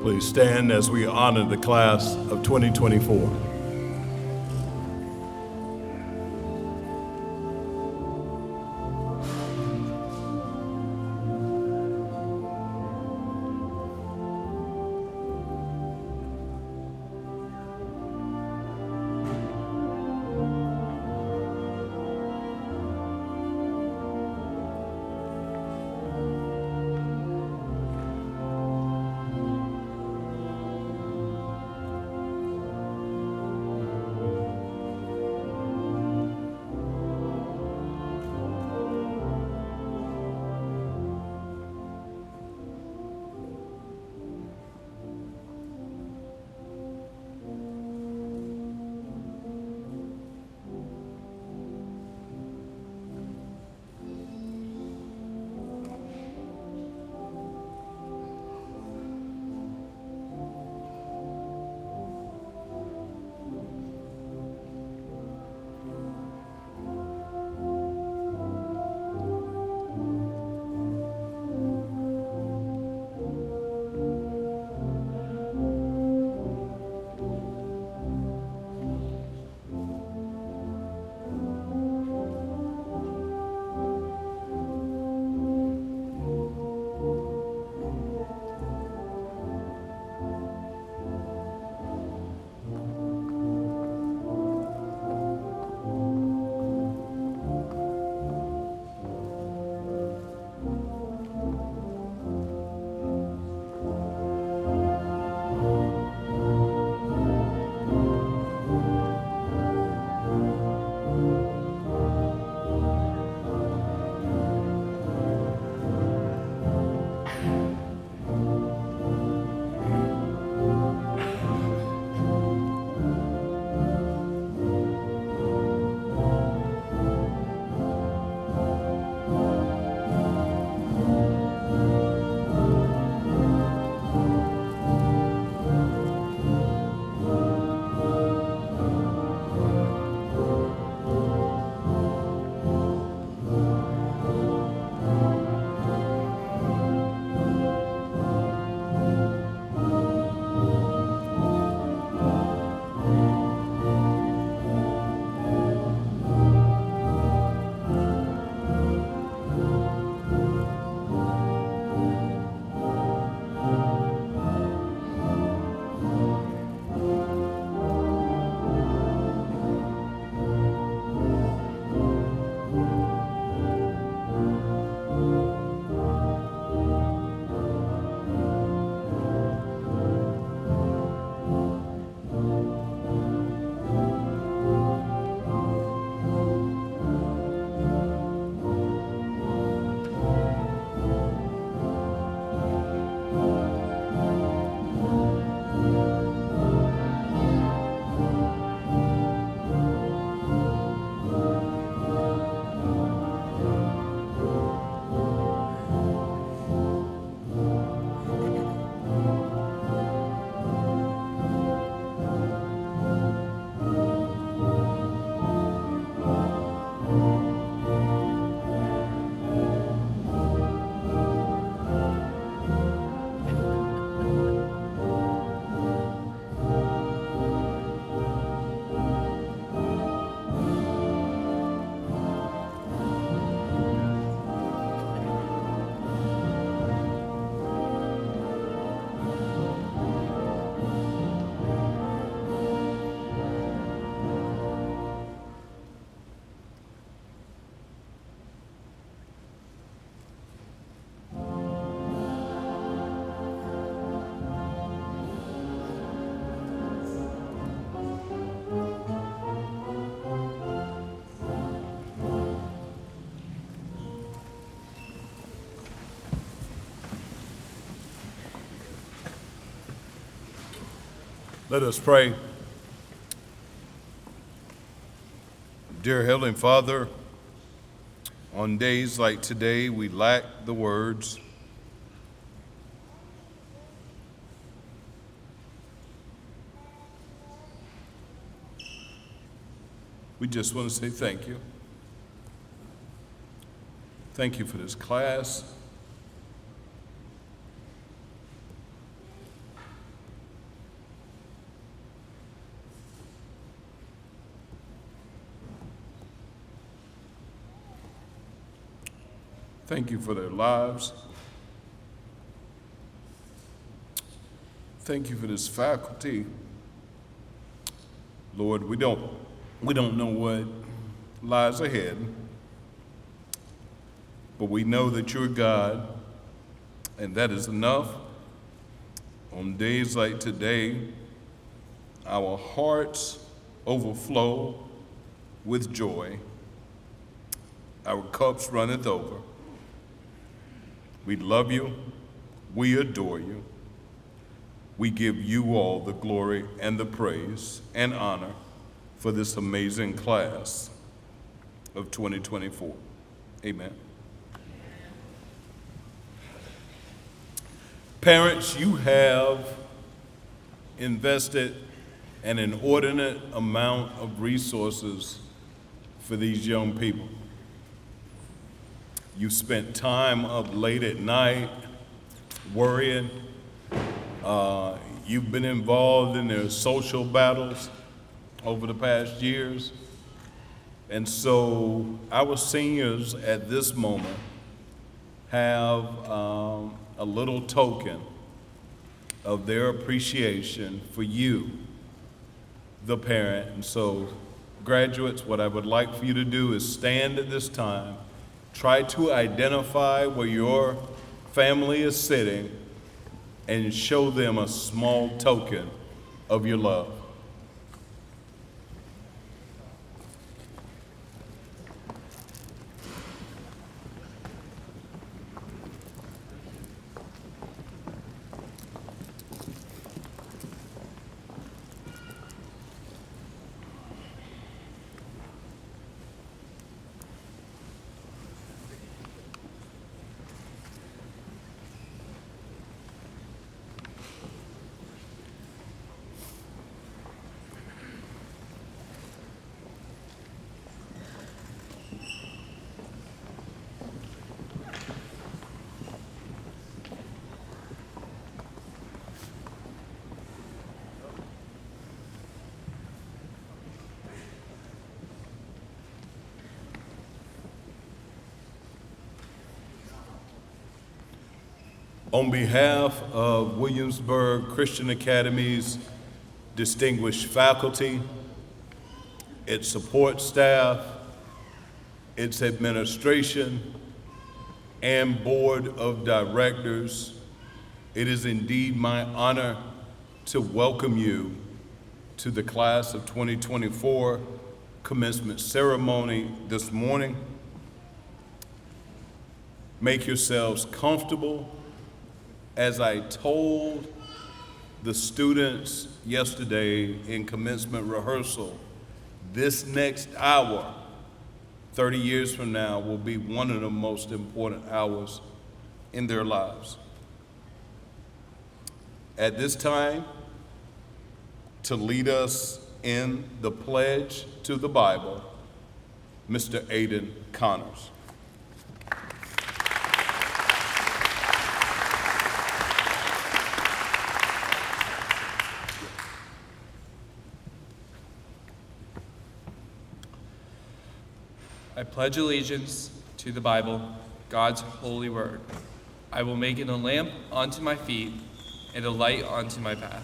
Please stand as we honor the class of 2024. Let us pray. Dear Heavenly Father, on days like today, we lack the words. We just want to say thank you. Thank you for this class. Thank you for their lives. Thank you for this faculty. Lord, we don't know what lies ahead, but we know that you're God, and that is enough. On days like today, our hearts overflow with joy. Our cups runneth over. We love you. We adore you. We give you all the glory and the praise and honor for this amazing class of 2024. Amen. Parents, you have invested an inordinate amount of resources for these young people. You spent time up late at night worrying. You've been involved in their social battles over the past years. And so our seniors at this moment have a little token of their appreciation for you, the parent. And so graduates, what I would like for you to do is stand at this time, try to identify where your family is sitting, and show them a small token of your love. On behalf of Williamsburg Christian Academy's distinguished faculty, its support staff, its administration, and board of directors, it is indeed my honor to welcome you to the class of 2024 commencement ceremony this morning. Make yourselves comfortable. As I told the students yesterday in commencement rehearsal, this next hour, 30 years from now, will be one of the most important hours in their lives. At this time, to lead us in the pledge to the Bible, Mr. Aiden Connors. I pledge allegiance to the Bible, God's holy word. I will make it a lamp unto my feet and a light unto my path.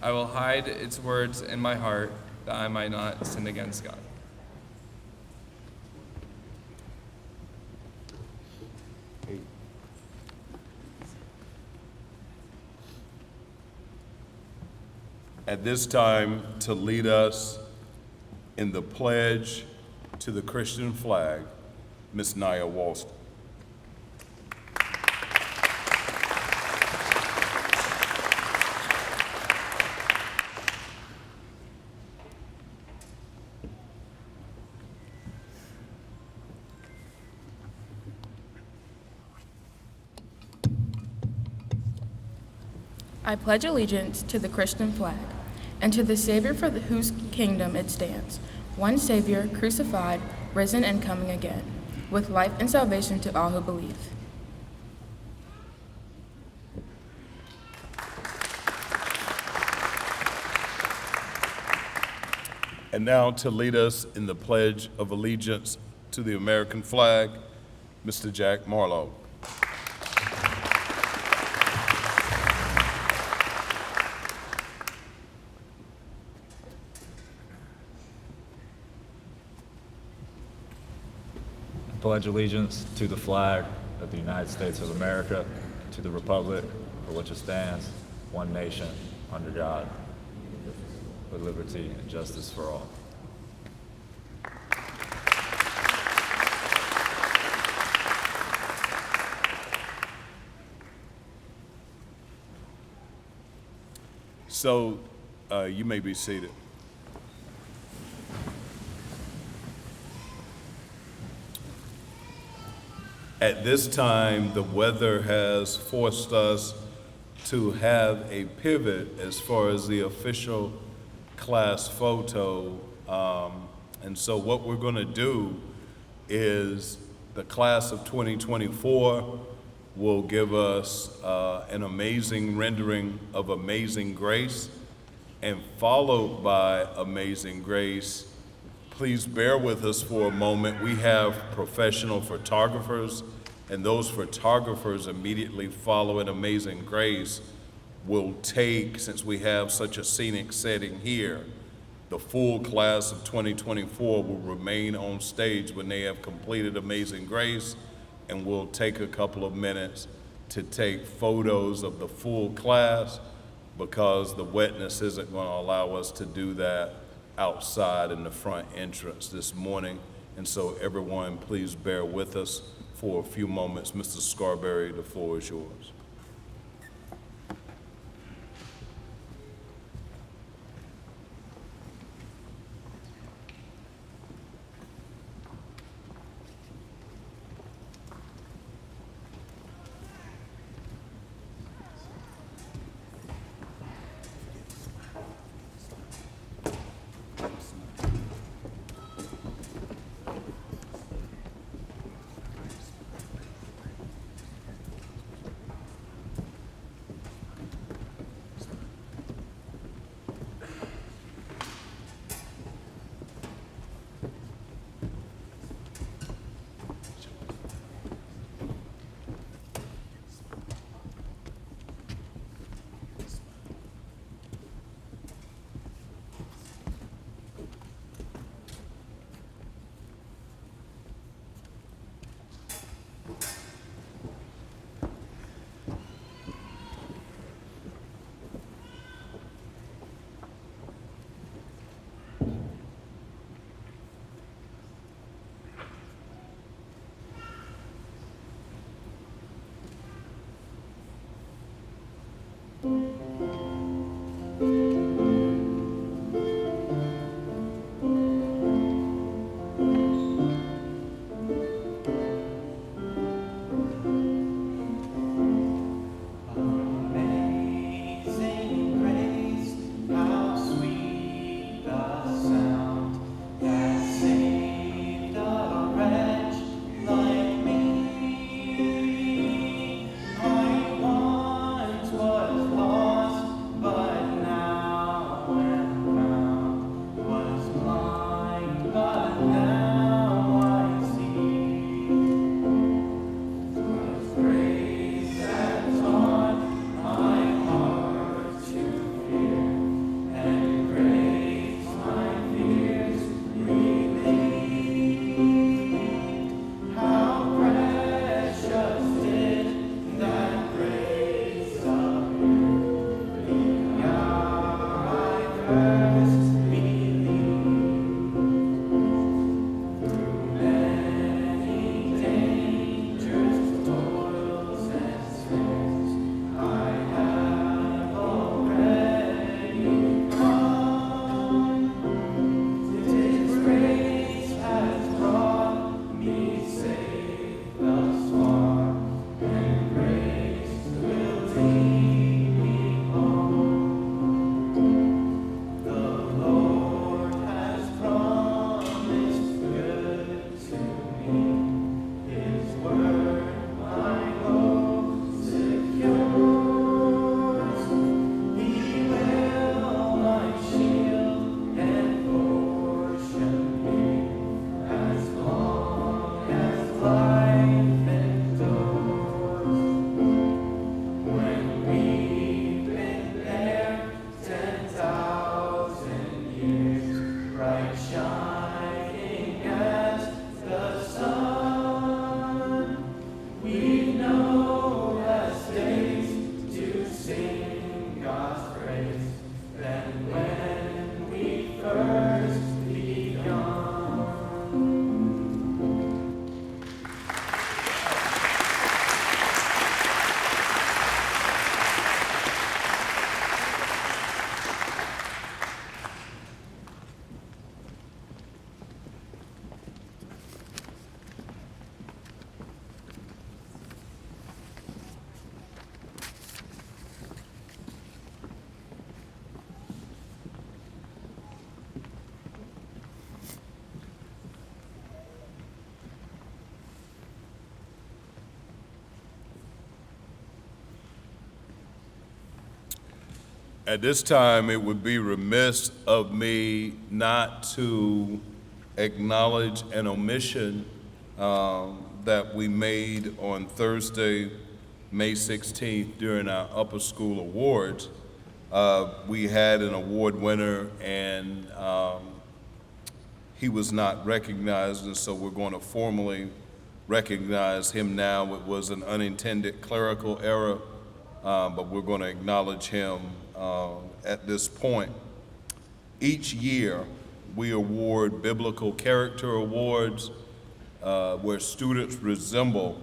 I will hide its words in my heart that I might not sin against God. At this time, to lead us in the pledge to the Christian flag, Ms. Nia Walston. I pledge allegiance to the Christian flag and to the Savior for whose kingdom it stands, one Savior, crucified, risen, and coming again, with life and salvation to all who believe. And now to lead us in the Pledge of Allegiance, to the American flag, Mr. Jack Marlowe. I pledge allegiance to the flag of the United States of America, to the republic for which it stands, one nation, under God, with liberty and justice for all. So you may be seated. At this time, the weather has forced us to have a pivot as far as the official class photo. And so what we're going to do is the class of 2024 will give us an amazing rendering of Amazing Grace, and followed by Amazing Grace. Please bear with us for a moment. We have professional photographers, and those photographers immediately following Amazing Grace will take, since we have such a scenic setting here, the full class of 2024 will remain on stage when they have completed Amazing Grace, and we'll take a couple of minutes to take photos of the full class because the wetness isn't going to allow us to do that outside in the front entrance this morning. And so everyone, please bear with us for a few moments. Mr. Scarberry, the floor is yours. At this time, it would be remiss of me not to acknowledge an omission that we made on Thursday, May 16th, during our upper school awards. We had an award winner, and he was not recognized, and so we're going to formally recognize him now. It was an unintended clerical error, but we're going to acknowledge him at this point. Each year, we award biblical character awards where students resemble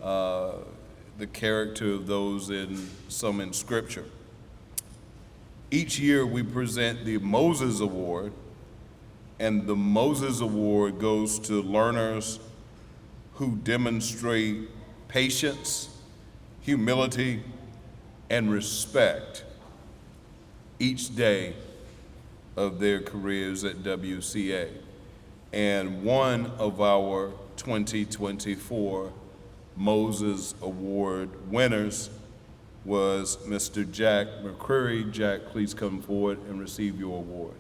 the character of those in Scripture. Each year, we present the Moses Award, and the Moses Award goes to learners who demonstrate patience, humility, and respect each day of their careers at WCA. And one of our 2024 Moses Award winners was Mr. Jack McCreary. Jack, please come forward and receive your award.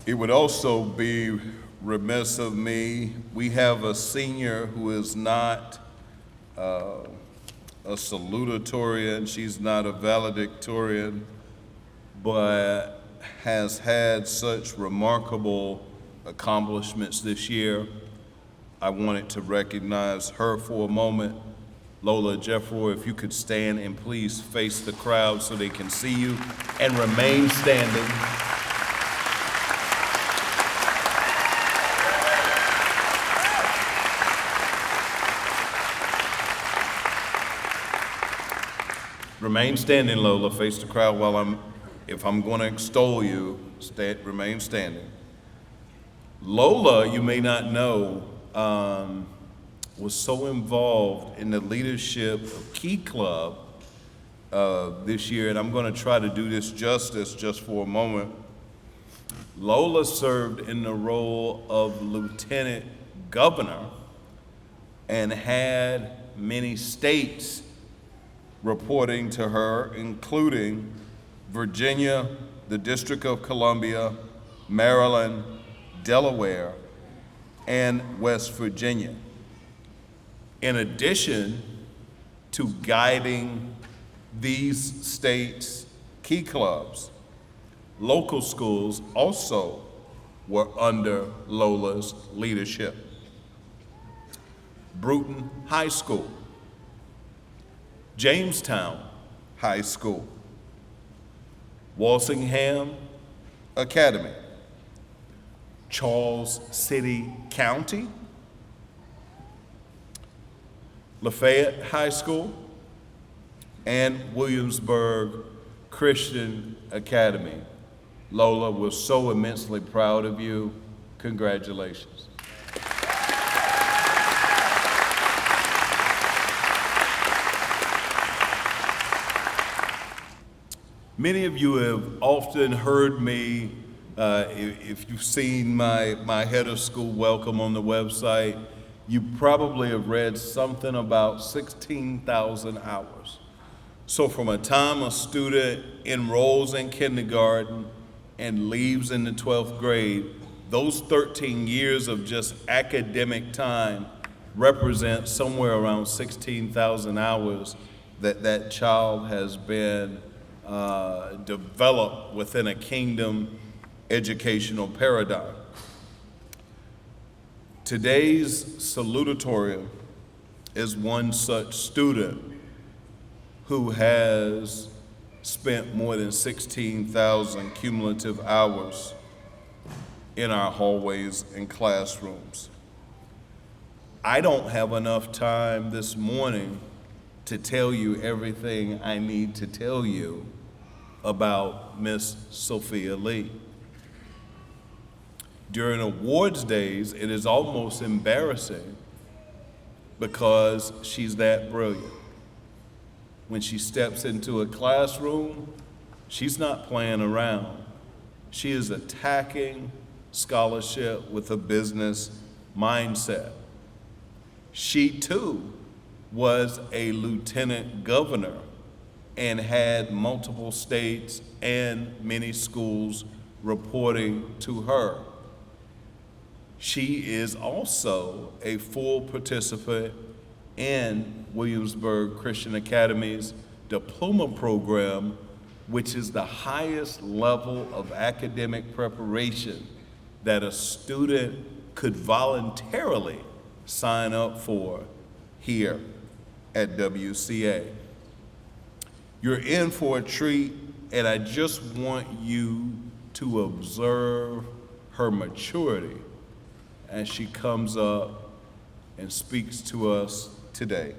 It would also be remiss of me, we have a senior who is not a salutatorian, she's not a valedictorian, but has had such remarkable accomplishments this year. I wanted to recognize her for a moment. Lola Jeffroy, if you could stand and please face the crowd so they can see you and remain standing. Remain standing, Lola. Face the crowd while if I'm going to extol you, remain standing. Lola, you may not know, was so involved in the leadership of Key Club this year, and I'm going to try to do this justice just for a moment. Lola served in the role of lieutenant governor and had many states reporting to her, including Virginia, the District of Columbia, Maryland, Delaware, and West Virginia. In addition to guiding these states' key clubs, local schools also were under Lola's leadership. Bruton High School, Jamestown High School, Walsingham Academy, Charles City County, Lafayette High School, and Williamsburg Christian Academy. Lola, we're so immensely proud of you. Congratulations. Many of you have often heard me, if you've seen my head of school welcome on the website, you probably have read something about 16,000 hours. So from a time a student enrolls in kindergarten and leaves in the 12th grade, those 13 years of just academic time represent somewhere around 16,000 hours that child has been developed within a kingdom educational paradigm. Today's salutatorian is one such student who has spent more than 16,000 cumulative hours in our hallways and classrooms. I don't have enough time this morning to tell you everything I need to tell you about Miss Sophia Lee. During awards days, it is almost embarrassing because she's that brilliant. When she steps into a classroom, she's not playing around. She is attacking scholarship with a business mindset. She too was a lieutenant governor and had multiple states and many schools reporting to her. She is also a full participant in Williamsburg Christian Academy's diploma program, which is the highest level of academic preparation that a student could voluntarily sign up for here at WCA. You're in for a treat, and I just want you to observe her maturity as she comes up and speaks to us today.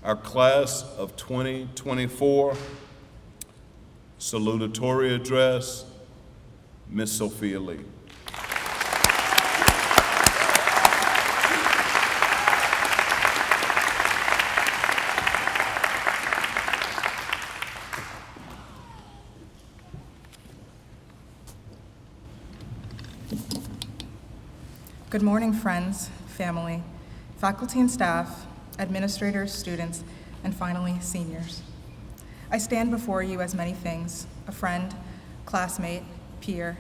Our class of 2024, salutatory address, Miss Sophia Lee. Good morning, friends, family, faculty and staff, administrators, students, and finally, seniors. I stand before you as many things: a friend, classmate, peer,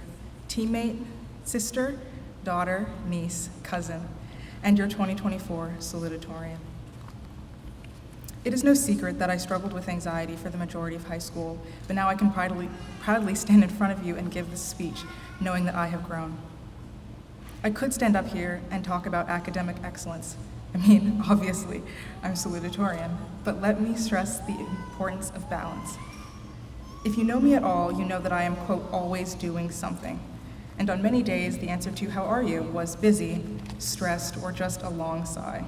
teammate, sister, daughter, niece, cousin, and your 2024 salutatorian. It is no secret that I struggled with anxiety for the majority of high school, but now I can proudly stand in front of you and give this speech, knowing that I have grown. I could stand up here and talk about academic excellence. I mean, obviously, I'm salutatorian, but let me stress the importance of balance. If you know me at all, you know that I am, quote, always doing something. And on many days, the answer to how are you was busy, stressed, or just a long sigh.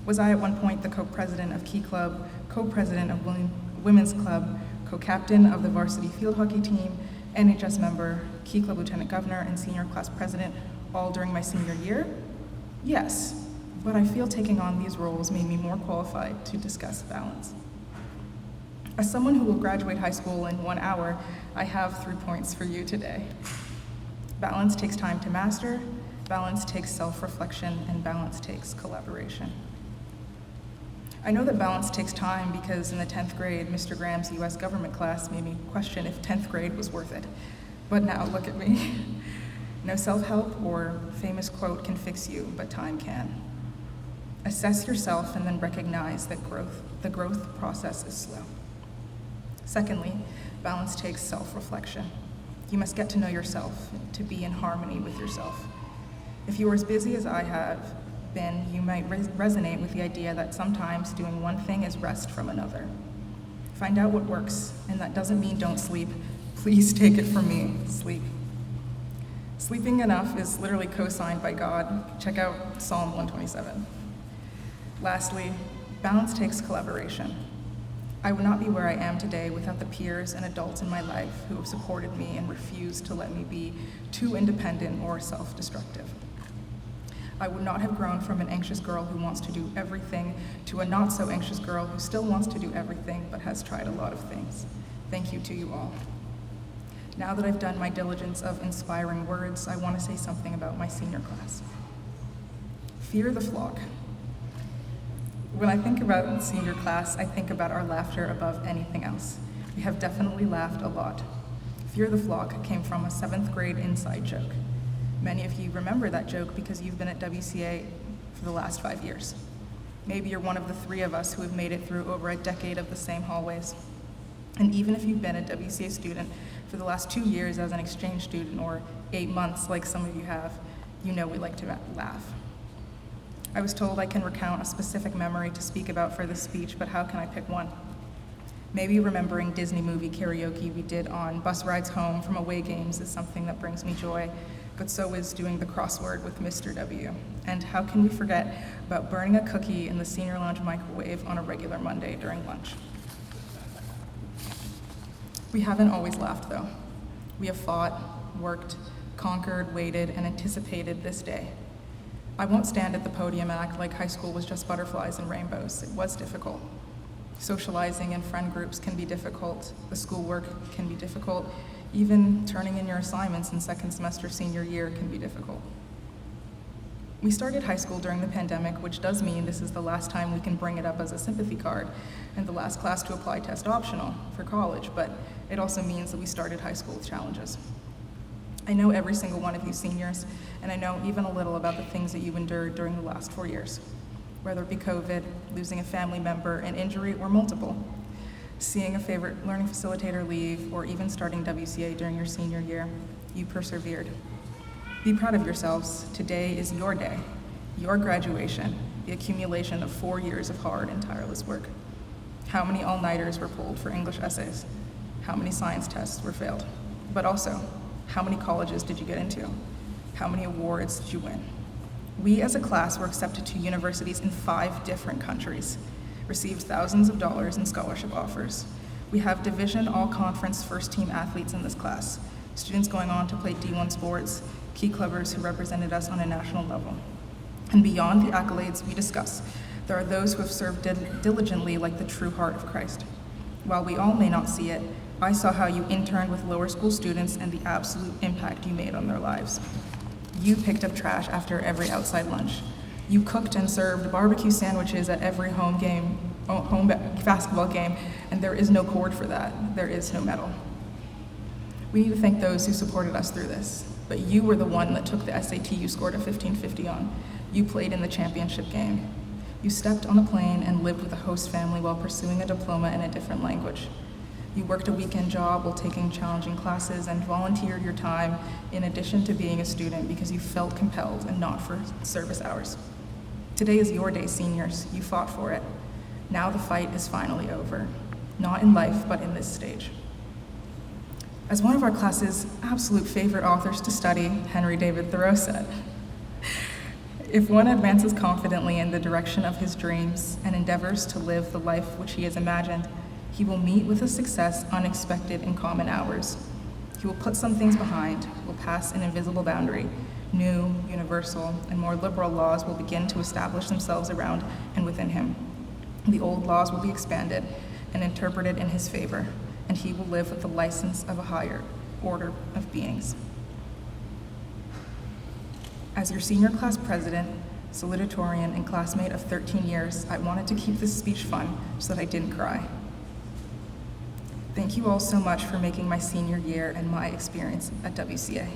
Was I at one point the co-president of Key Club, co-president of Women's Club, co-captain of the varsity field hockey team, NHS member, Key Club lieutenant governor, and senior class president, all during my senior year? Yes, but I feel taking on these roles made me more qualified to discuss balance. As someone who will graduate high school in 1 hour, I have 3 points for you today. Balance takes time to master, balance takes self-reflection, and balance takes collaboration. I know that balance takes time because in the 10th grade, Mr. Graham's US government class made me question if 10th grade was worth it. But now look at me. No self-help or famous quote can fix you, but time can. Assess yourself and then recognize that the growth process is slow. Secondly, balance takes self-reflection. You must get to know yourself, to be in harmony with yourself. If you are as busy as I have been, you might resonate with the idea that sometimes doing one thing is rest from another. Find out what works, and that doesn't mean don't sleep. Please take it from me, sleep. Sleeping enough is literally co-signed by God. Check out Psalm 127. Lastly, balance takes collaboration. I would not be where I am today without the peers and adults in my life who have supported me and refused to let me be too independent or self-destructive. I would not have grown from an anxious girl who wants to do everything to a not so anxious girl who still wants to do everything but has tried a lot of things. Thank you to you all. Now that I've done my diligence of inspiring words, I want to say something about my senior class. Fear the flock. When I think about senior class, I think about our laughter above anything else. We have definitely laughed a lot. Fear the flock came from a 7th grade inside joke. Many of you remember that joke because you've been at WCA for the last 5 years. Maybe you're one of the 3 of us who have made it through over a decade of the same hallways. And even if you've been a WCA student for the last 2 years as an exchange student or 8 months like some of you have, you know we like to laugh. I was told I can recount a specific memory to speak about for this speech, but how can I pick one? Maybe remembering Disney movie karaoke we did on bus rides home from away games is something that brings me joy, but so is doing the crossword with Mr. W. And how can we forget about burning a cookie in the senior lounge microwave on a regular Monday during lunch? We haven't always laughed, though. We have fought, worked, conquered, waited, and anticipated this day. I won't stand at the podium and act like high school was just butterflies and rainbows. It was difficult. Socializing in friend groups can be difficult. The schoolwork can be difficult. Even turning in your assignments in second semester senior year can be difficult. We started high school during the pandemic, which does mean this is the last time we can bring it up as a sympathy card and the last class to apply test optional for college, but it also means that we started high school with challenges. I know every single one of you seniors, and I know even a little about the things that you endured during the last 4 years, whether it be COVID, losing a family member, an injury, or multiple, seeing a favorite learning facilitator leave, or even starting WCA during your senior year. You persevered. Be proud of yourselves. Today is your day, your graduation, the accumulation of 4 years of hard and tireless work. How many all-nighters were pulled for English essays? How many science tests were failed? But also, how many colleges did you get into? How many awards did you win? We as a class were accepted to universities in 5 different countries, received thousands of dollars in scholarship offers. We have division all-conference first-team athletes in this class, students going on to play D1 sports, key clubbers who represented us on a national level. And beyond the accolades we discuss, there are those who have served diligently like the true heart of Christ. While we all may not see it, I saw how you interned with lower school students and the absolute impact you made on their lives. You picked up trash after every outside lunch. You cooked and served barbecue sandwiches at every home basketball game, and there is no cord for that. There is no medal. We need to thank those who supported us through this, but you were the one that took the SAT you scored a 1550 on. You played in the championship game. You stepped on a plane and lived with a host family while pursuing a diploma in a different language. You worked a weekend job while taking challenging classes and volunteered your time in addition to being a student because you felt compelled and not for service hours. Today is your day, seniors. You fought for it. Now the fight is finally over. Not in life, but in this stage. As one of our class's absolute favorite authors to study, Henry David Thoreau said, "If one advances confidently in the direction of his dreams and endeavors to live the life which he has imagined, he will meet with a success unexpected in common hours. He will put some things behind, will pass an invisible boundary. New, universal, and more liberal laws will begin to establish themselves around and within him. The old laws will be expanded and interpreted in his favor, and he will live with the license of a higher order of beings." As your senior class president, salutatorian, and classmate of 13 years, I wanted to keep this speech fun so that I didn't cry. Thank you all so much for making my senior year and my experience at WCA.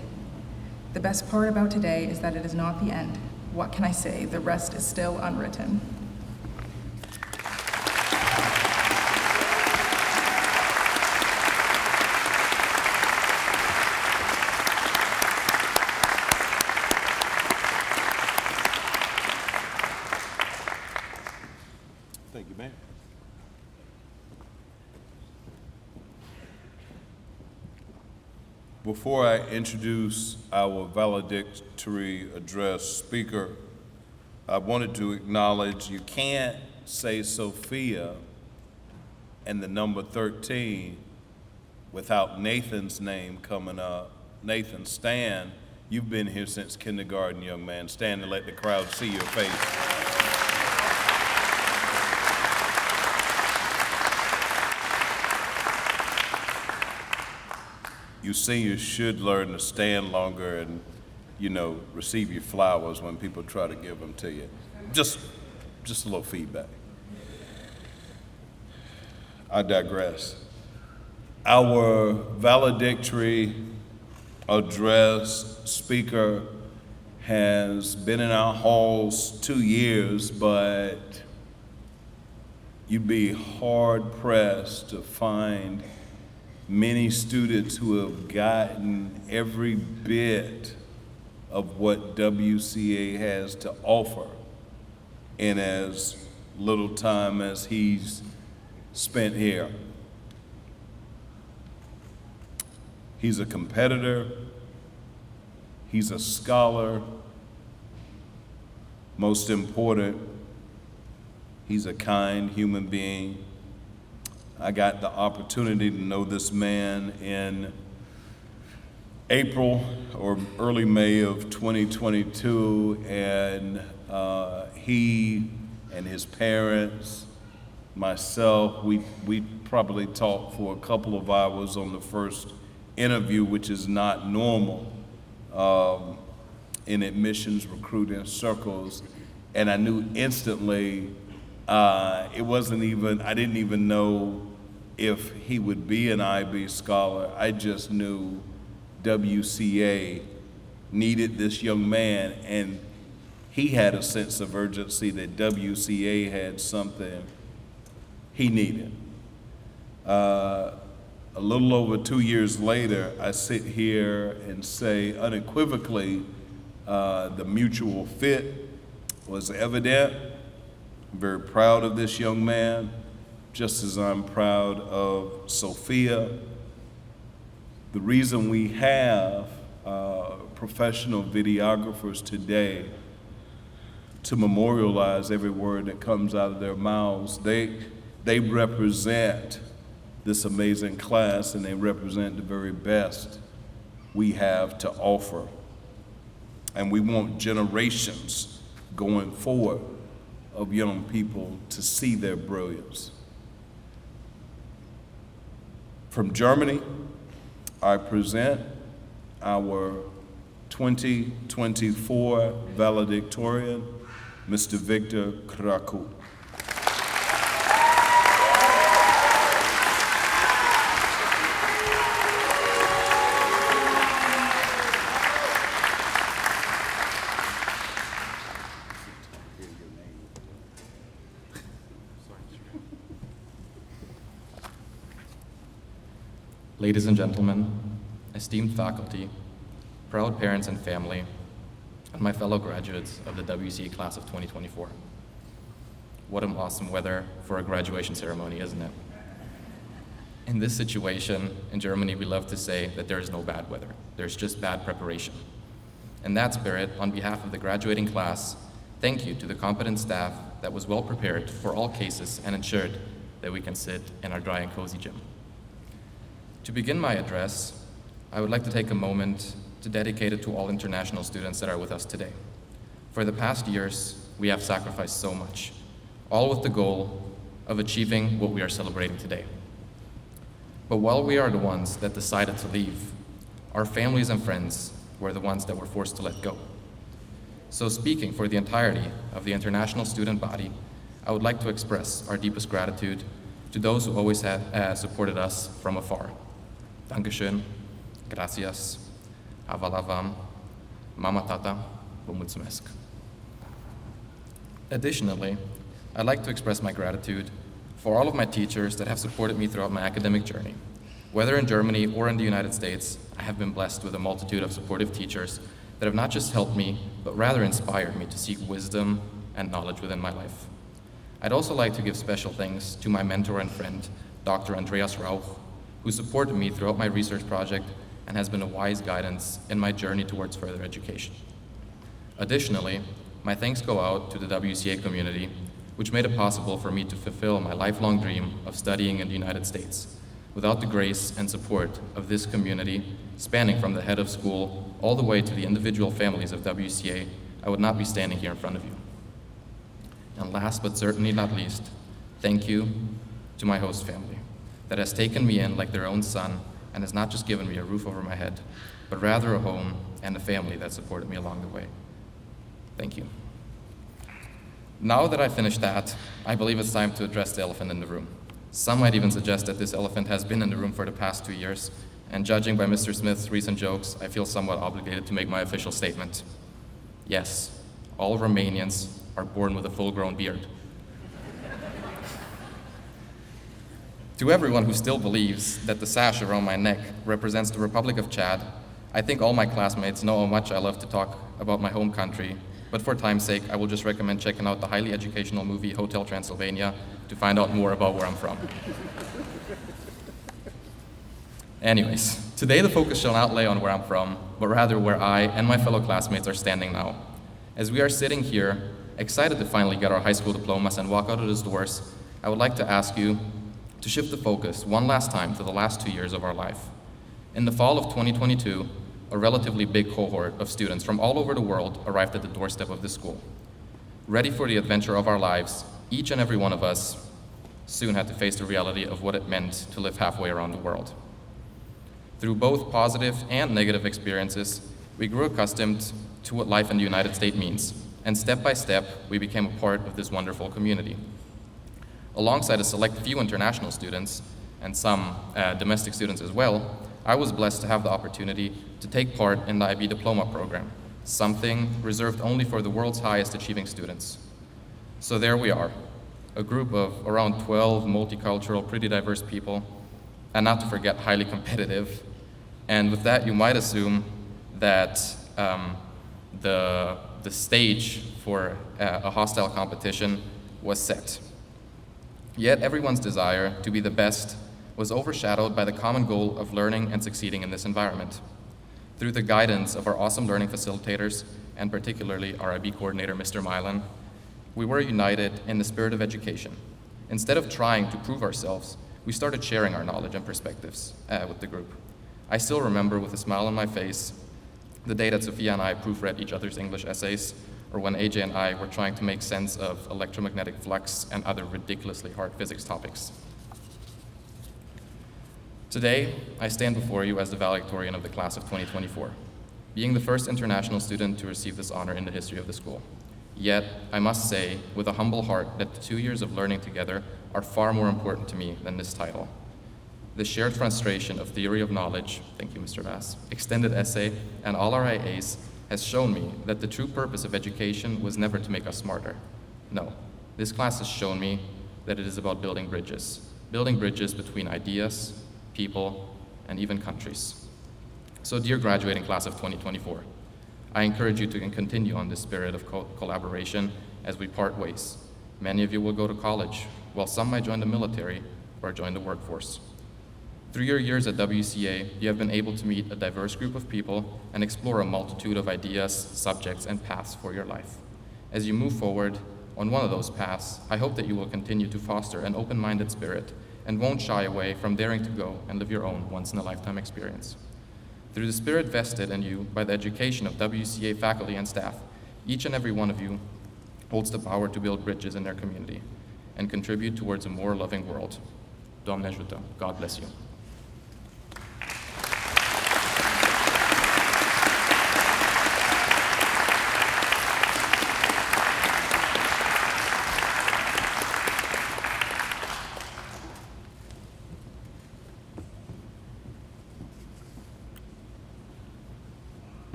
The best part about today is that it is not the end. What can I say? The rest is still unwritten. Thank you, ma'am. Before I introduce our valedictory address speaker, I wanted to acknowledge you can't say Sophia and the number 13 without Nathan's name coming up. Nathan, stand. You've been here since kindergarten, young man. Stand and let the crowd see your face. You seniors should learn to stand longer and, receive your flowers when people try to give them to you. Just a little feedback. I digress. Our valedictory address speaker has been in our halls 2 years, but you'd be hard pressed to find many students who have gotten every bit of what WCA has to offer in as little time as he's spent here. He's a competitor, he's a scholar, most important, he's a kind human being. I got the opportunity to know this man in April or early May of 2022, and he and his parents, myself, we probably talked for a couple of hours on the first interview, which is not normal in admissions recruiting circles. And I knew instantly I didn't even know if he would be an IB scholar. I just knew WCA needed this young man, and he had a sense of urgency that WCA had something he needed. A little over 2 years later, I sit here and say unequivocally the mutual fit was evident. I'm very proud of this young man, just as I'm proud of Sophia. The reason we have professional videographers today to memorialize every word that comes out of their mouths, they represent this amazing class, and they represent the very best we have to offer. And we want generations going forward of young people to see their brilliance. From Germany, I present our 2024 valedictorian, Mr. Victor Krakow. Ladies and gentlemen, esteemed faculty, proud parents and family, and my fellow graduates of the WCA class of 2024. What an awesome weather for a graduation ceremony, isn't it? In this situation, in Germany, we love to say that there is no bad weather. There's just bad preparation. In that spirit, on behalf of the graduating class, thank you to the competent staff that was well prepared for all cases and ensured that we can sit in our dry and cozy gym. To begin my address, I would like to take a moment to dedicate it to all international students that are with us today. For the past years, we have sacrificed so much, all with the goal of achieving what we are celebrating today. But while we are the ones that decided to leave, our families and friends were the ones that were forced to let go. So speaking for the entirety of the international student body, I would like to express our deepest gratitude to those who always have supported us from afar. Dankeschön, gracias, avalavam, mama tata, vă. Additionally, I'd like to express my gratitude for all of my teachers that have supported me throughout my academic journey. Whether in Germany or in the United States, I have been blessed with a multitude of supportive teachers that have not just helped me, but rather inspired me to seek wisdom and knowledge within my life. I'd also like to give special thanks to my mentor and friend, Dr. Andreas Rauch, who supported me throughout my research project and has been a wise guidance in my journey towards further education. Additionally, my thanks go out to the WCA community, which made it possible for me to fulfill my lifelong dream of studying in the United States. Without the grace and support of this community, spanning from the head of school all the way to the individual families of WCA, I would not be standing here in front of you. And last but certainly not least, thank you to my host family that has taken me in like their own son and has not just given me a roof over my head, but rather a home and a family that supported me along the way. Thank you. Now that I've finished that, I believe it's time to address the elephant in the room. Some might even suggest that this elephant has been in the room for the past 2 years, and judging by Mr. Smith's recent jokes, I feel somewhat obligated to make my official statement. Yes, all Romanians are born with a full-grown beard. To everyone who still believes that the sash around my neck represents the Republic of Chad, I think all my classmates know how much I love to talk about my home country, but for time's sake, I will just recommend checking out the highly educational movie Hotel Transylvania to find out more about where I'm from. Anyways, today the focus shall not lay on where I'm from, but rather where I and my fellow classmates are standing now. As we are sitting here, excited to finally get our high school diplomas and walk out of those doors, I would like to ask you to shift the focus one last time to the last 2 years of our life. In the fall of 2022, a relatively big cohort of students from all over the world arrived at the doorstep of this school. Ready for the adventure of our lives, each and every one of us soon had to face the reality of what it meant to live halfway around the world. Through both positive and negative experiences, we grew accustomed to what life in the United States means, and step by step, we became a part of this wonderful community. Alongside a select few international students, and some domestic students as well, I was blessed to have the opportunity to take part in the IB Diploma program, something reserved only for the world's highest achieving students. So there we are, a group of around 12 multicultural, pretty diverse people, and not to forget, highly competitive. And with that, you might assume that the stage for a hostile competition was set. Yet everyone's desire to be the best was overshadowed by the common goal of learning and succeeding in this environment. Through the guidance of our awesome learning facilitators, and particularly our IB coordinator, Mr. Milan, we were united in the spirit of education. Instead of trying to prove ourselves, we started sharing our knowledge and perspectives with the group. I still remember with a smile on my face the day that Sophia and I proofread each other's English essays, or when AJ and I were trying to make sense of electromagnetic flux and other ridiculously hard physics topics. Today, I stand before you as the valedictorian of the class of 2024, being the first international student to receive this honor in the history of the school. Yet, I must say, with a humble heart, that the 2 years of learning together are far more important to me than this title. The shared frustration of theory of knowledge, thank you, Mr. Bass, extended essay, and all our IAs has shown me that the true purpose of education was never to make us smarter. No, this class has shown me that it is about building bridges between ideas, people, and even countries. So dear graduating class of 2024, I encourage you to continue on this spirit of collaboration as we part ways. Many of you will go to college, while some might join the military or join the workforce. Through your years at WCA, you have been able to meet a diverse group of people and explore a multitude of ideas, subjects, and paths for your life. As you move forward on one of those paths, I hope that you will continue to foster an open-minded spirit and won't shy away from daring to go and live your own once-in-a-lifetime experience. Through the spirit vested in you by the education of WCA faculty and staff, each and every one of you holds the power to build bridges in their community and contribute towards a more loving world. Doamne ajută. God bless you.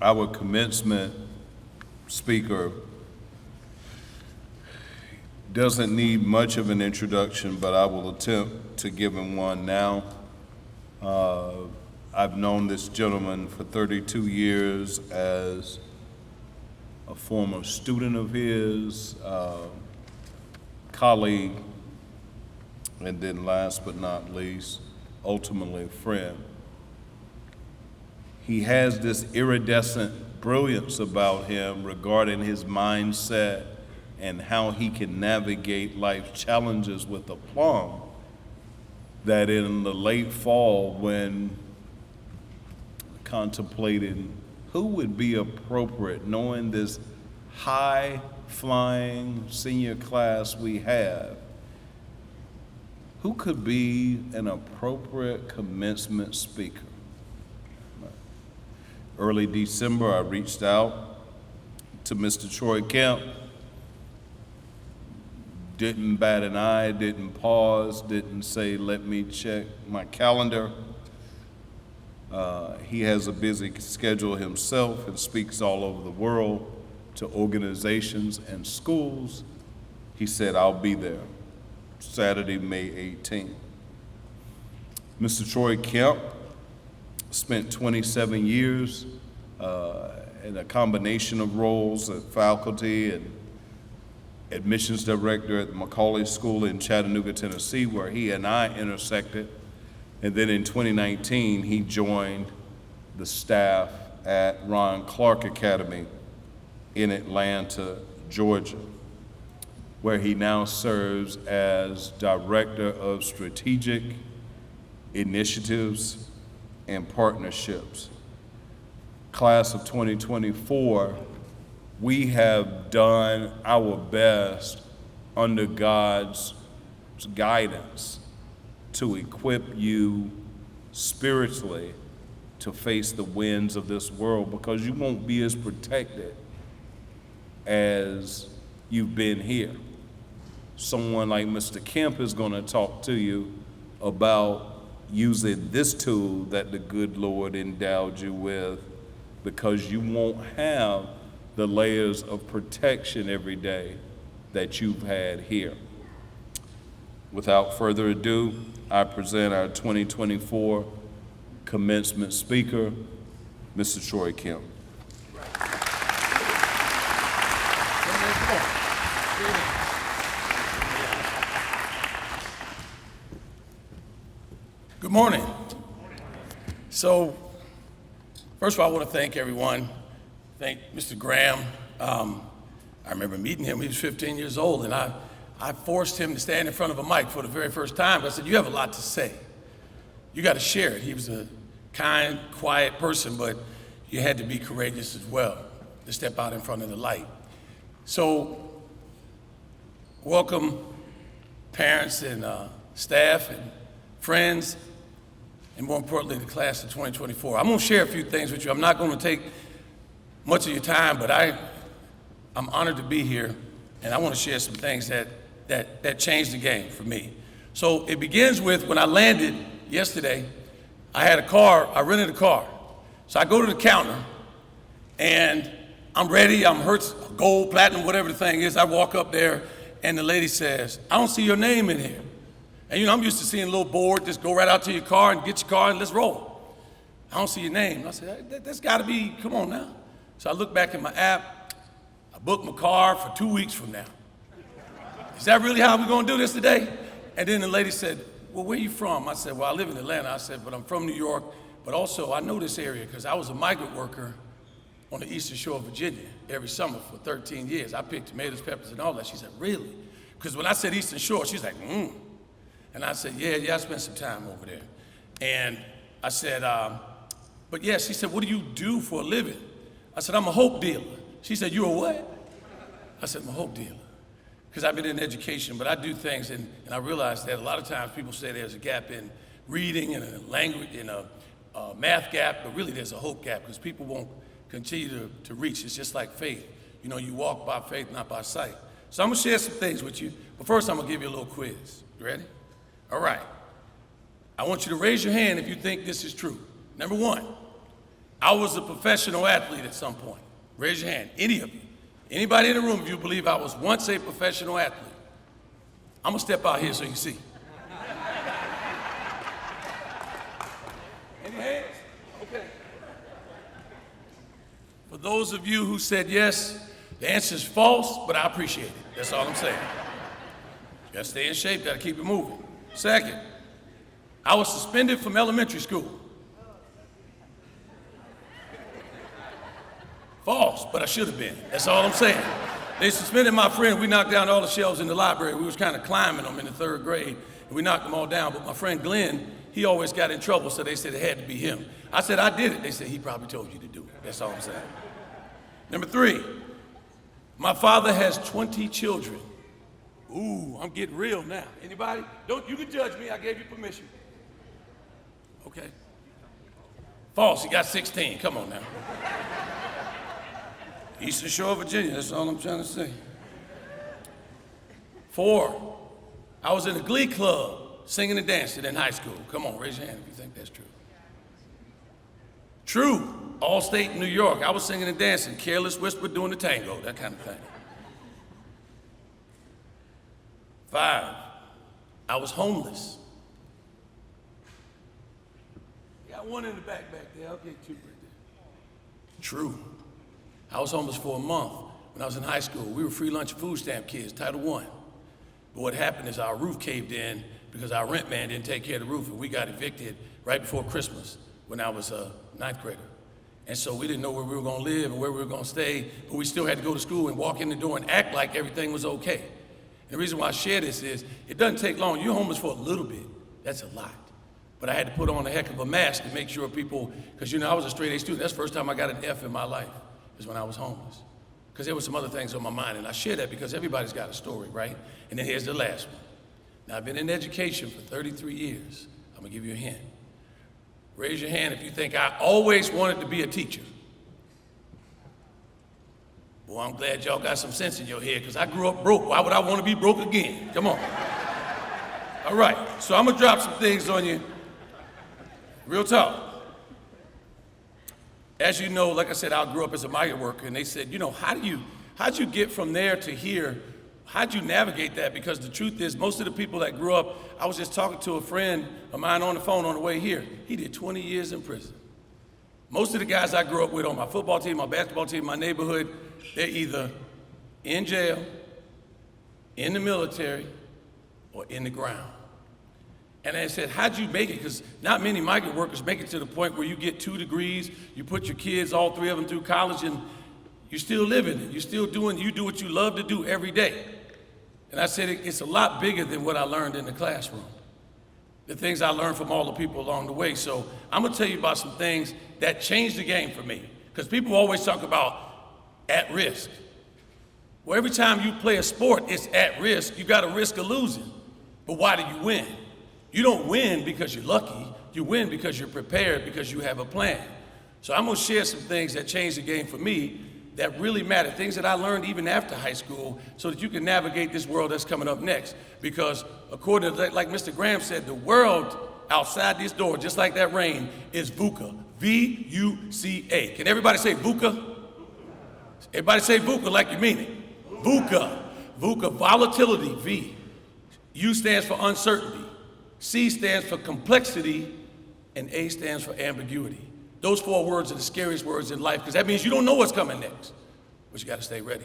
Our commencement speaker doesn't need much of an introduction, but I will attempt to give him one now. I've known this gentleman for 32 years as a former student of his, colleague, and then last but not least, ultimately a friend. He has this iridescent brilliance about him regarding his mindset and how he can navigate life's challenges with aplomb, that in the late fall, when contemplating who would be appropriate, knowing this high-flying senior class we have, who could be an appropriate commencement speaker? Early December, I reached out to Mr. Troy Kemp. Didn't bat an eye, didn't pause, didn't say, let me check my calendar. He has a busy schedule himself and speaks all over the world to organizations and schools. He said, I'll be there, Saturday, May 18th. Mr. Troy Kemp spent 27 years in a combination of roles at faculty and admissions director at the Macaulay School in Chattanooga, Tennessee, where he and I intersected. And then in 2019, he joined the staff at Ron Clark Academy in Atlanta, Georgia, where he now serves as Director of Strategic Initiatives and Partnerships. Class of 2024, we have done our best under God's guidance to equip you spiritually to face the winds of this world, because you won't be as protected as you've been here. Someone like Mr. Kemp is going to talk to you about using this tool that the good Lord endowed you with, because you won't have the layers of protection every day that you've had here. Without further ado, I present our 2024 commencement speaker, Mr. Troy Kemp. Good morning. So, first of all, I want to thank everyone. Thank Mr. Graham. I remember meeting him. He was 15 years old, and I forced him to stand in front of a mic for the very first time. I said, "You have a lot to say. You got to share it." He was a kind, quiet person, but you had to be courageous as well to step out in front of the light. So, welcome parents and staff and friends, and more importantly, the class of 2024. I'm going to share a few things with you. I'm not going to take much of your time, but I'm honored to be here, and I want to share some things that changed the game for me. So it begins with when I landed yesterday. I had a car, I rented a car. So I go to the counter, and I'm ready, I'm Hertz, gold, platinum, whatever the thing is. I walk up there, and the lady says, "I don't see your name in here." And you know, I'm used to seeing a little board, just go right out to your car and get your car and let's roll. "I don't see your name." I said, "That's gotta be, come on now." So I look back in my app, I booked my car for 2 weeks from now. Is that really how we're gonna do this today? And then the lady said, "Well, where you from?" I said, "Well, I live in Atlanta." I said, "But I'm from New York, but also I know this area because I was a migrant worker on the eastern shore of Virginia every summer for 13 years. I picked tomatoes, peppers, and all that." She said, "Really?" Because when I said eastern shore, she's like, And I said, yeah, I spent some time over there. And I said, but yeah, she said, "What do you do for a living?" I said, "I'm a hope dealer." She said, "You're a what?" I said, "I'm a hope dealer." Because I've been in education, but I do things, and I realized that a lot of times people say there's a gap in reading and a language, and a math gap, but really there's a hope gap because people won't continue to reach. It's just like faith. You know, you walk by faith, not by sight. So I'm gonna share some things with you, but first I'm gonna give you a little quiz. You ready? All right. I want you to raise your hand if you think this is true. Number one, I was a professional athlete at some point. Raise your hand, any of you. Anybody in the room, if you believe I was once a professional athlete. I'm gonna step out here so you can see. Any hands? Okay. For those of you who said yes, the answer is false, but I appreciate it. That's all I'm saying. You gotta stay in shape, gotta keep it moving. Second, I was suspended from elementary school. False, but I should have been. That's all I'm saying. They suspended my friend. We knocked down all the shelves in the library. We was kind of climbing them in the 3rd grade, and we knocked them all down. But my friend Glenn, he always got in trouble, so they said it had to be him. I said, "I did it." They said, "He probably told you to do it." That's all I'm saying. Number 3, my father has 20 children. Ooh, I'm getting real now. Anybody? You can judge me. I gave you permission. Okay. False, he got 16. Come on now. Eastern Shore, Virginia, that's all I'm trying to say. 4, I was in a glee club singing and dancing in high school. Come on, raise your hand if you think that's true. True, All-State New York. I was singing and dancing, Careless Whisper doing the tango, that kind of thing. 5, I was homeless. Got one in the back there. I'll get 2 right there. True. I was homeless for a month when I was in high school. We were free lunch and food stamp kids, Title I. But what happened is our roof caved in because our rent man didn't take care of the roof, and we got evicted right before Christmas when I was a 9th grader. And so we didn't know where we were gonna live and where we were gonna stay, but we still had to go to school and walk in the door and act like everything was okay. And the reason why I share this is, it doesn't take long. You're homeless for a little bit. That's a lot. But I had to put on a heck of a mask to make sure people, because you know, I was a straight A student. That's the first time I got an F in my life, is when I was homeless. Because there were some other things on my mind, and I share that because everybody's got a story, right? And then here's the last one. Now, I've been in education for 33 years. I'm gonna give you a hint. Raise your hand if you think I always wanted to be a teacher. Well, I'm glad y'all got some sense in your head, because I grew up broke. Why would I want to be broke again? Come on. All right, so I'm gonna drop some things on you. Real talk. As you know, like I said, I grew up as a migrant worker, and they said, you know, how'd you get from there to here? How'd you navigate that? Because the truth is, most of the people that grew up, I was just talking to a friend of mine on the phone on the way here. He did 20 years in prison. Most of the guys I grew up with on my football team, my basketball team, my neighborhood, they're either in jail, in the military, or in the ground. And I said, how'd you make it? Because not many migrant workers make it to the point where you get 2 degrees, you put your kids, all 3 of them, through college, and you're still living it. You're still doing, you do what you love to do every day. And I said, it's a lot bigger than what I learned in the classroom. The things I learned from all the people along the way. So I'm gonna tell you about some things that changed the game for me. Because people always talk about at risk. Well, every time you play a sport, it's at risk. You got a risk of losing. But why do you win? You don't win because you're lucky. You win because you're prepared, because you have a plan. So I'm gonna share some things that changed the game for me that really matter, things that I learned even after high school, so that you can navigate this world that's coming up next. Because according to, like Mr. Graham said, the world outside this door, just like that rain, is VUCA, V-U-C-A. Can everybody say VUCA? Everybody say VUCA like you mean it. VUCA, VUCA, volatility, V. U stands for uncertainty. C stands for complexity, and A stands for ambiguity. Those 4 words are the scariest words in life, because that means you don't know what's coming next, but you gotta stay ready.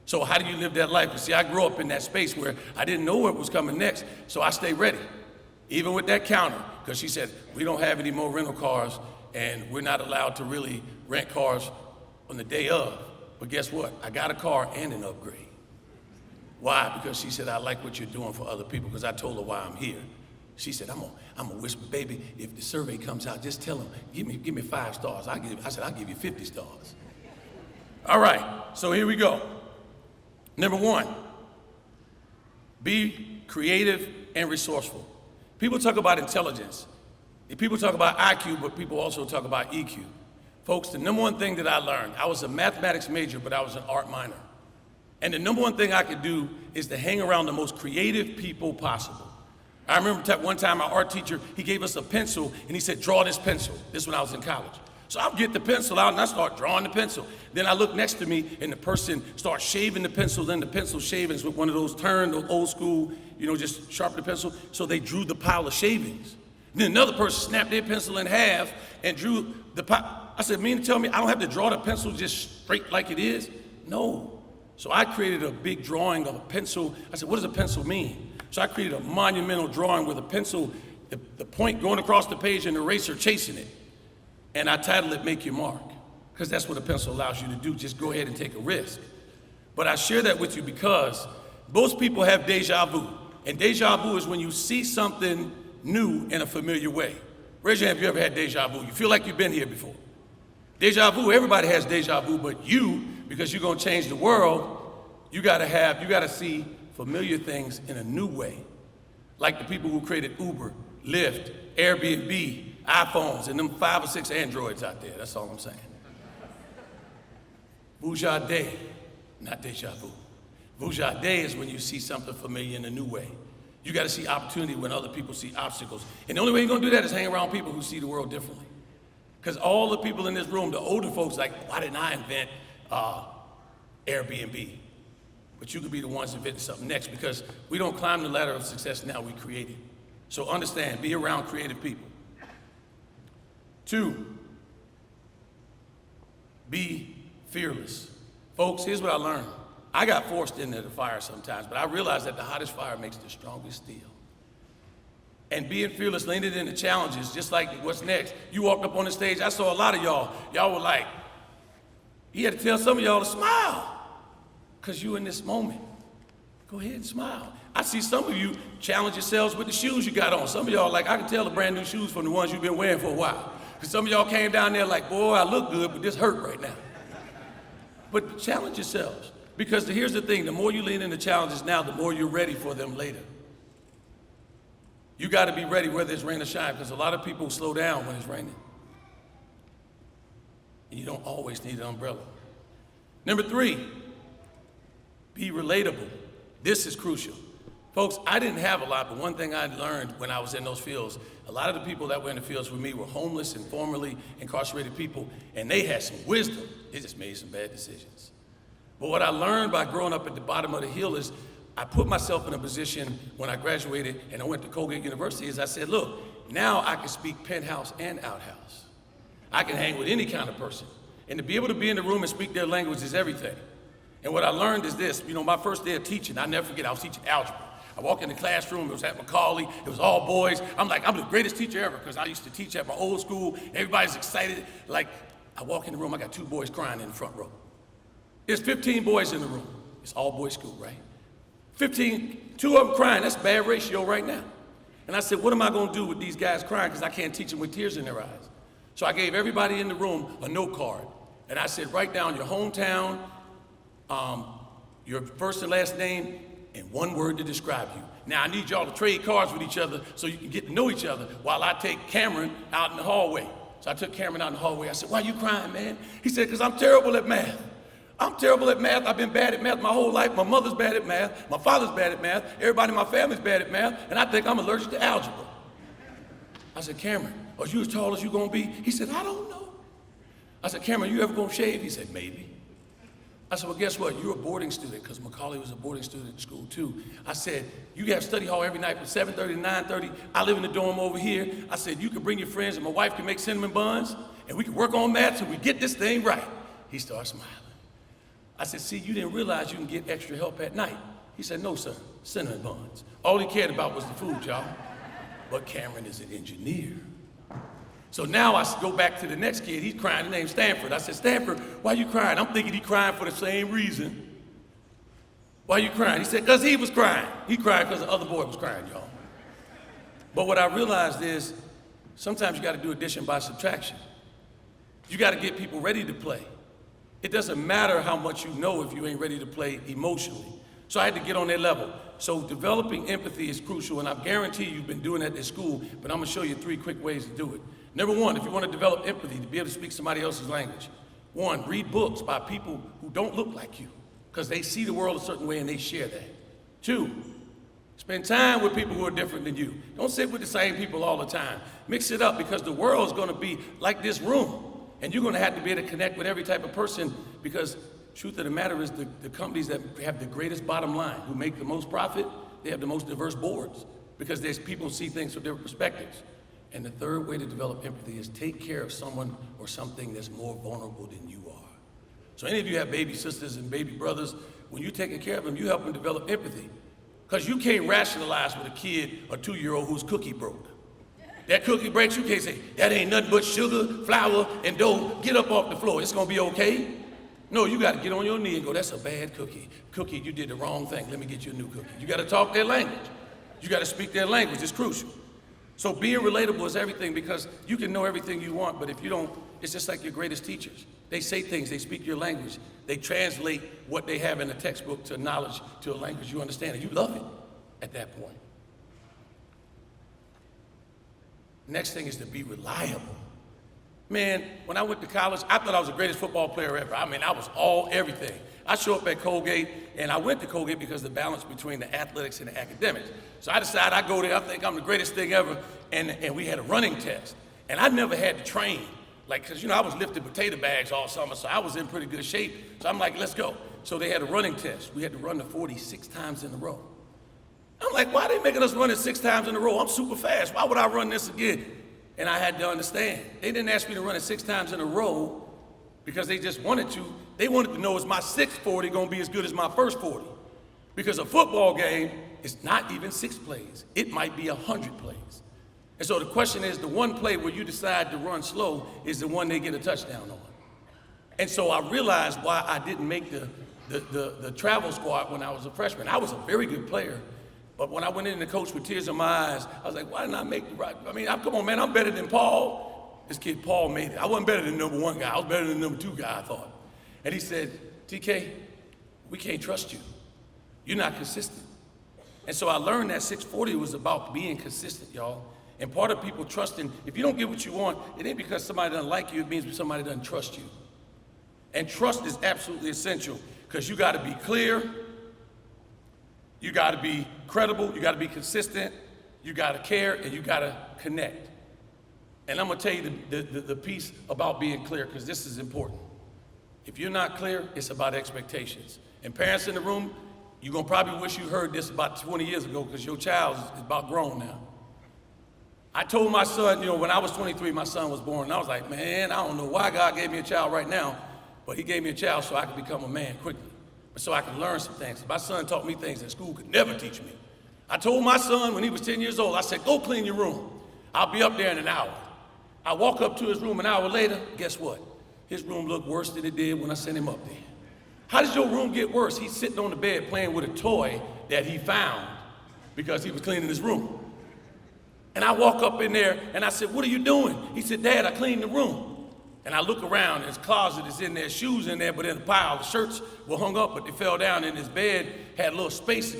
So how do you live that life? Because see, I grew up in that space where I didn't know what was coming next, so I stayed ready. Even with that counter, because she said, we don't have any more rental cars, and we're not allowed to really rent cars on the day of. But guess what? I got a car and an upgrade. Why? Because she said, I like what you're doing for other people, because I told her why I'm here. She said, I'm gonna whisper, baby, if the survey comes out, just tell them, give me 5 stars. I said, I'll give you 50 stars. All right, so here we go. Number 1, be creative and resourceful. People talk about intelligence. People talk about IQ, but people also talk about EQ. Folks, the number 1 thing that I learned, I was a mathematics major, but I was an art minor. And the number 1 thing I could do is to hang around the most creative people possible. I remember one time our art teacher, he gave us a pencil and he said, draw this pencil. This when I was in college. So I'll get the pencil out and I start drawing the pencil. Then I look next to me and the person starts shaving the pencil, then the pencil shavings with one of those turned, old school, you know, just sharpen the pencil. So they drew the pile of shavings. Then another person snapped their pencil in half and drew the pile. I said, mean to tell me I don't have to draw the pencil just straight like it is? No. So I created a big drawing of a pencil. I said, what does a pencil mean? So I created a monumental drawing with a pencil, the point going across the page and the eraser chasing it. And I titled it, Make Your Mark, because that's what a pencil allows you to do, just go ahead and take a risk. But I share that with you because most people have deja vu. And deja vu is when you see something new in a familiar way. Raise your hand if you ever had deja vu. You feel like you've been here before. Deja vu, everybody has deja vu, but you, because you're gonna change the world, you gotta see familiar things in a new way. Like the people who created Uber, Lyft, Airbnb, iPhones, and them 5 or 6 Androids out there. That's all I'm saying. Vujade, not deja vu. Vujade is when you see something familiar in a new way. You gotta see opportunity when other people see obstacles. And the only way you're gonna do that is hang around people who see the world differently. Because all the people in this room, the older folks, like, why didn't I invent Airbnb? But you could be the ones inventing something next, because we don't climb the ladder of success now, we create it. So understand, be around creative people. 2, be fearless. Folks, here's what I learned. I got forced into the fire sometimes, but I realized that the hottest fire makes the strongest steel. And being fearless, leaning into challenges, just like what's next. You walked up on the stage, I saw a lot of y'all were like, you had to tell some of y'all to smile, because you in this moment. Go ahead and smile. I see some of you challenge yourselves with the shoes you got on. Some of y'all, like, I can tell the brand new shoes from the ones you've been wearing for a while. Because some of y'all came down there like, boy, I look good, but this hurt right now. But challenge yourselves. Because here's the thing, the more you lean into challenges now, the more you're ready for them later. You got to be ready whether it's rain or shine, because a lot of people slow down when it's raining. And you don't always need an umbrella. Number 3, be relatable. This is crucial. Folks, I didn't have a lot, but one thing I learned when I was in those fields, a lot of the people that were in the fields with me were homeless and formerly incarcerated people, and they had some wisdom. They just made some bad decisions. But what I learned by growing up at the bottom of the hill is I put myself in a position when I graduated and I went to Colgate University is I said, look, now I can speak penthouse and outhouse. I can hang with any kind of person. And to be able to be in the room and speak their language is everything. And what I learned is this, my first day of teaching, I never forget, I was teaching algebra. I walked in the classroom, it was at Macaulay, it was all boys. I'm the greatest teacher ever, because I used to teach at my old school. Everybody's excited. Like, I walk in the room, I got 2 boys crying in the front row. There's 15 boys in the room. It's all boys school, right? 15, 2 of them crying, that's a bad ratio right now. And I said, what am I gonna do with these guys crying, because I can't teach them with tears in their eyes. So I gave everybody in the room a note card. And I said, write down your hometown, your first and last name, and 1 word to describe you. Now I need y'all to trade cards with each other so you can get to know each other while I take Cameron out in the hallway. So I took Cameron out in the hallway. I said, why are you crying, man? He said, because I'm terrible at math. I'm terrible at math. I've been bad at math my whole life. My mother's bad at math. My father's bad at math. Everybody in my family's bad at math. And I think I'm allergic to algebra. I said, Cameron, are you as tall as you gonna be? He said, I don't know. I said, Cameron, you ever gonna shave? He said, maybe. I said, well, guess what? You're a boarding student, because Macaulay was a boarding student at school too. I said, you have study hall every night from 7:30 to 9:30. I live in the dorm over here. I said, you can bring your friends and my wife can make cinnamon buns and we can work on math till we get this thing right. He started smiling. I said, see, you didn't realize you can get extra help at night. He said, no, sir, cinnamon buns. All he cared about was the food, y'all. But Cameron is an engineer. So now I go back to the next kid. He's crying. His name's Stanford. I said, Stanford, why you crying? I'm thinking he crying for the same reason. Why you crying? He said, because he was crying. He cried because the other boy was crying, y'all. But what I realized is sometimes you got to do addition by subtraction. You got to get people ready to play. It doesn't matter how much you know if you ain't ready to play emotionally. So I had to get on their level. So developing empathy is crucial, and I guarantee you've been doing that at school, but I'm gonna show you 3 quick ways to do it. Number 1, if you wanna develop empathy, to be able to speak somebody else's language. 1, read books by people who don't look like you, because they see the world a certain way and they share that. 2, spend time with people who are different than you. Don't sit with the same people all the time. Mix it up, because the world is gonna be like this room. And you're gonna have to be able to connect with every type of person, because truth of the matter is the companies that have the greatest bottom line, who make the most profit, they have the most diverse boards, because there's people who see things from different perspectives. And the 3rd way to develop empathy is take care of someone or something that's more vulnerable than you are. So any of you have baby sisters and baby brothers, when you're taking care of them, you help them develop empathy. Because you can't rationalize with a kid or 2-year-old whose cookie broke. That cookie breaks, you can't say, that ain't nothing but sugar, flour, and dough. Get up off the floor, it's gonna be okay. No, you gotta get on your knee and go, that's a bad cookie. Cookie, you did the wrong thing, let me get you a new cookie. You gotta talk their language. You gotta speak their language, it's crucial. So being relatable is everything, because you can know everything you want, but if you don't, it's just like your greatest teachers. They say things, they speak your language. They translate what they have in a textbook to knowledge, to a language you understand, and you love it at that point. Next thing is to be reliable. Man, when I went to college, I thought I was the greatest football player ever. I mean, I was everything. I show up at Colgate, and I went to Colgate because of the balance between the athletics and the academics. So I decided I go there, I think I'm the greatest thing ever, and we had a running test. And I never had to train, because I was lifting potato bags all summer, so I was in pretty good shape. So I'm like, let's go. So they had a running test. We had to run the 40 6 times in a row. I'm like, why are they making us run it 6 times in a row? I'm super fast. Why would I run this again? And I had to understand. They didn't ask me to run it 6 times in a row because they just wanted to. They wanted to know, is my 6th 40 gonna be as good as my first 40? Because a football game is not even 6 plays. It might be 100 plays. And so the question is, the one play where you decide to run slow is the one they get a touchdown on. And so I realized why I didn't make the travel squad when I was a freshman. I was a very good player. But when I went in the coach with tears in my eyes, I was like, why didn't I make the right? I mean, come on, man, I'm better than Paul. This kid, Paul, made it. I wasn't better than number 1 guy. I was better than number 2 guy, I thought. And he said, TK, we can't trust you. You're not consistent. And so I learned that 640 was about being consistent, y'all. And part of people trusting, if you don't get what you want, it ain't because somebody doesn't like you, it means somebody doesn't trust you. And trust is absolutely essential, because you gotta be clear, you gotta be credible, you gotta be consistent, you gotta care, and you gotta connect. And I'm gonna tell you the piece about being clear, because this is important. If you're not clear, it's about expectations. And parents in the room, you're gonna probably wish you heard this about 20 years ago, because your child is about grown now. I told my son, when I was 23, my son was born, and I was like, man, I don't know why God gave me a child right now, but he gave me a child so I could become a man quickly, but so I could learn some things. My son taught me things that school could never teach me. I told my son when he was 10 years old, I said, go clean your room. I'll be up there in an hour. I walk up to his room an hour later, guess what? His room looked worse than it did when I sent him up there. How does your room get worse? He's sitting on the bed playing with a toy that he found because he was cleaning his room. And I walk up in there and I said, what are you doing? He said, Dad, I cleaned the room. And I look around, his closet is in there, shoes in there, but in a pile. The shirts were hung up, but they fell down, and his bed had a little space